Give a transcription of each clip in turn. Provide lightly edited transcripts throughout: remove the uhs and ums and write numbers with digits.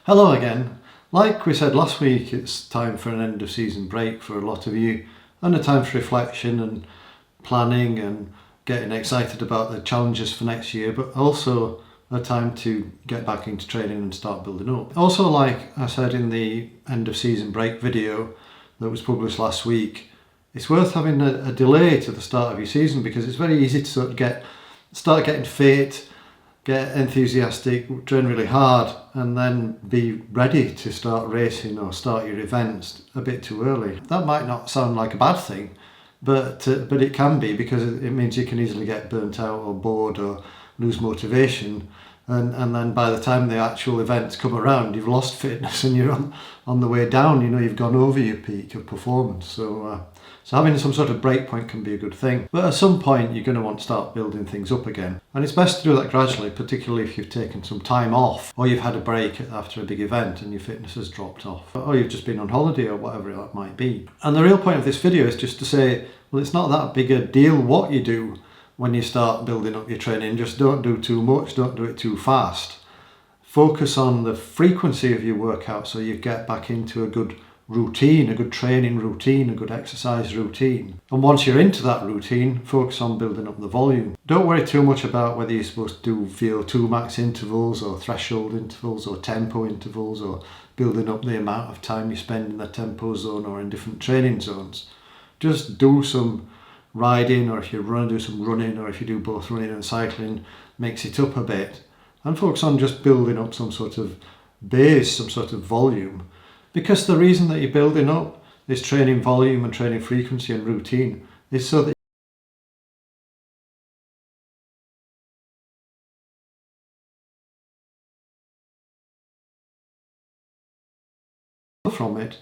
Hello again. Like we said last week, it's time for an end of season break for a lot of you, and a time for reflection and planning and getting excited about the challenges for next year, but also a time to get back into training and start building up. Also, like I said in the end of season break video that was published last week, it's worth having a delay to the start of your season, because it's very easy to sort of start getting fit, get enthusiastic, train really hard, and then be ready to start racing or start your events a bit too early. That might not sound like a bad thing, but it can be, because it means you can easily get burnt out or bored or lose motivation, and then by the time the actual events come around, you've lost fitness and you're on the way down. You know, you've gone over your peak of performance. So having some sort of break point can be a good thing. But at some point, you're going to want to start building things up again. And it's best to do that gradually, particularly if you've taken some time off, or you've had a break after a big event and your fitness has dropped off, or you've just been on holiday or whatever that might be. And the real point of this video is just to say, well, it's not that big a deal what you do when you start building up your training. Just don't do too much, don't do it too fast. Focus on the frequency of your workout so you get back into a good routine, a good training routine, a good exercise routine. And once you're into that routine, focus on building up the volume. Don't worry too much about whether you're supposed to do VO2 max intervals or threshold intervals or tempo intervals, or building up the amount of time you spend in the tempo zone or in different training zones. Just do some riding, or if you run, do some running, or if you do both running and cycling, mix it up a bit, and focus on just building up some sort of base, some sort of volume. Because the reason that you're building up this training volume and training frequency and routine is so that from it,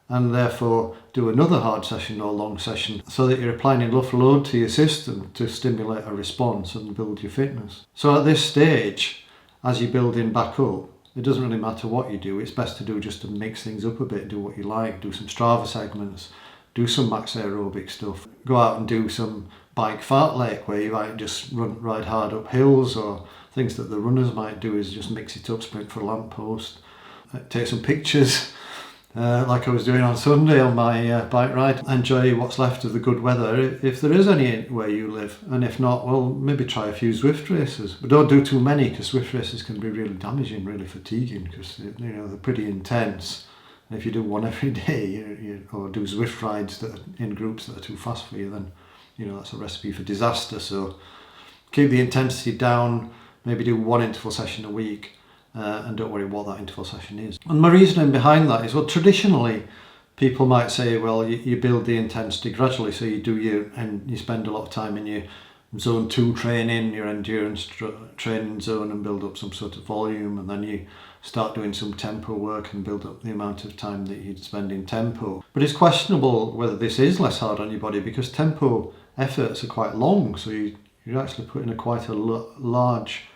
and therefore do another hard session or long session, so that you're applying enough load to your system to stimulate a response and build your fitness. So at this stage, as you're building back up, it doesn't really matter what you do. It's best to do just to mix things up a bit, do what you like, do some Strava segments, do some max aerobic stuff, go out and do some bike fartlek where you might just ride hard up hills, or things that the runners might do is just mix it up, sprint for a lamppost, take some pictures, like I was doing on Sunday on my bike ride. Enjoy what's left of the good weather, if there is any where you live, and if not, well, maybe try a few Zwift races, but don't do too many, because Zwift races can be really damaging, really fatiguing, because they're pretty intense. And if you do one every day, or do Zwift rides that are in groups that are too fast for you, then that's a recipe for disaster. So keep the intensity down, maybe do one interval session a week. And don't worry what that interval session is. And my reasoning behind that is, well, traditionally people might say, well, you build the intensity gradually, so and you spend a lot of time in your zone 2 training, your endurance training zone, and build up some sort of volume, and then you start doing some tempo work and build up the amount of time that you'd spend in tempo. But it's questionable whether this is less hard on your body, because tempo efforts are quite long, so you're actually putting quite a large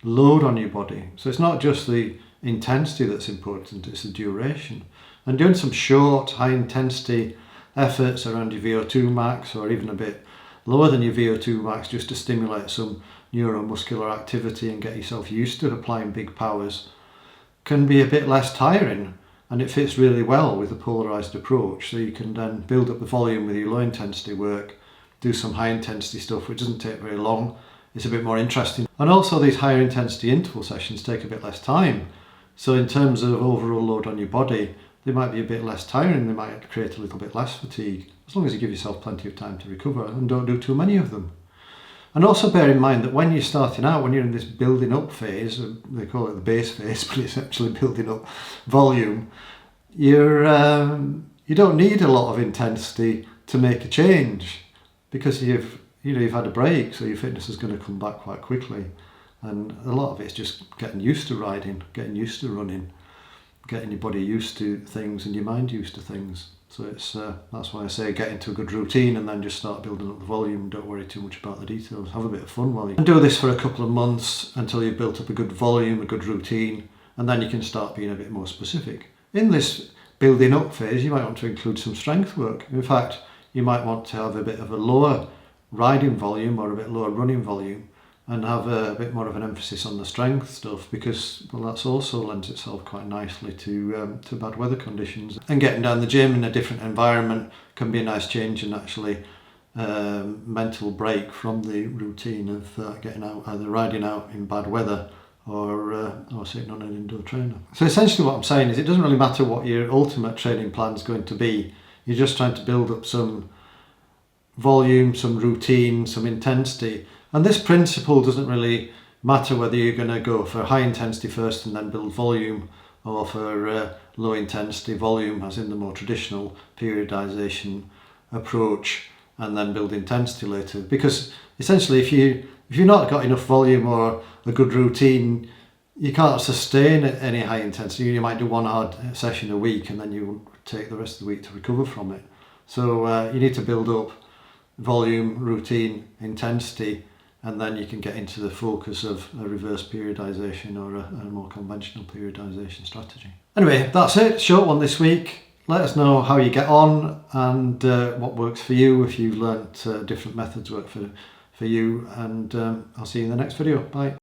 load on your body. So it's not just the intensity that's important, it's the duration. And doing some short, high intensity efforts around your VO2 max, or even a bit lower than your VO2 max, just to stimulate some neuromuscular activity and get yourself used to applying big powers, can be a bit less tiring. And it fits really well with a polarized approach, so you can then build up the volume with your low intensity work, do some high intensity stuff which doesn't take very long. It's a bit more interesting. And also these higher intensity interval sessions take a bit less time. So in terms of overall load on your body, they might be a bit less tiring, they might create a little bit less fatigue, as long as you give yourself plenty of time to recover and don't do too many of them. And also bear in mind that when you're starting out, when you're in this building up phase, they call it the base phase, but it's actually building up volume, you don't need a lot of intensity to make a change, because you've had a break, so your fitness is going to come back quite quickly. And a lot of it's just getting used to riding, getting used to running, getting your body used to things and your mind used to things. So that's why I say get into a good routine and then just start building up the volume. Don't worry too much about the details. Have a bit of fun while you do this for a couple of months, until you've built up a good volume, a good routine, and then you can start being a bit more specific. In this building up phase, you might want to include some strength work. In fact, you might want to have a bit of a lower riding volume or a bit lower running volume, and have a bit more of an emphasis on the strength stuff, because well, that's also lends itself quite nicely to bad weather conditions. And getting down the gym in a different environment can be a nice change and actually mental break from the routine of getting out, either riding out in bad weather or sitting on an indoor trainer. So essentially what I'm saying is it doesn't really matter what your ultimate training plan is going to be. You're just trying to build up some volume, some routine, some intensity. And this principle doesn't really matter whether you're going to go for high intensity first and then build volume, or for low intensity volume, as in the more traditional periodization approach, and then build intensity later. Because essentially if you've not got enough volume or a good routine, you can't sustain any high intensity. You might do one hard session a week and then you take the rest of the week to recover from it. So you need to build up volume, routine, intensity, and then you can get into the focus of a reverse periodization or a more conventional periodization strategy. Anyway, that's it. Short one this week. Let us know how you get on and what works for you, if you've learnt different methods work for you, and I'll see you in the next video. Bye.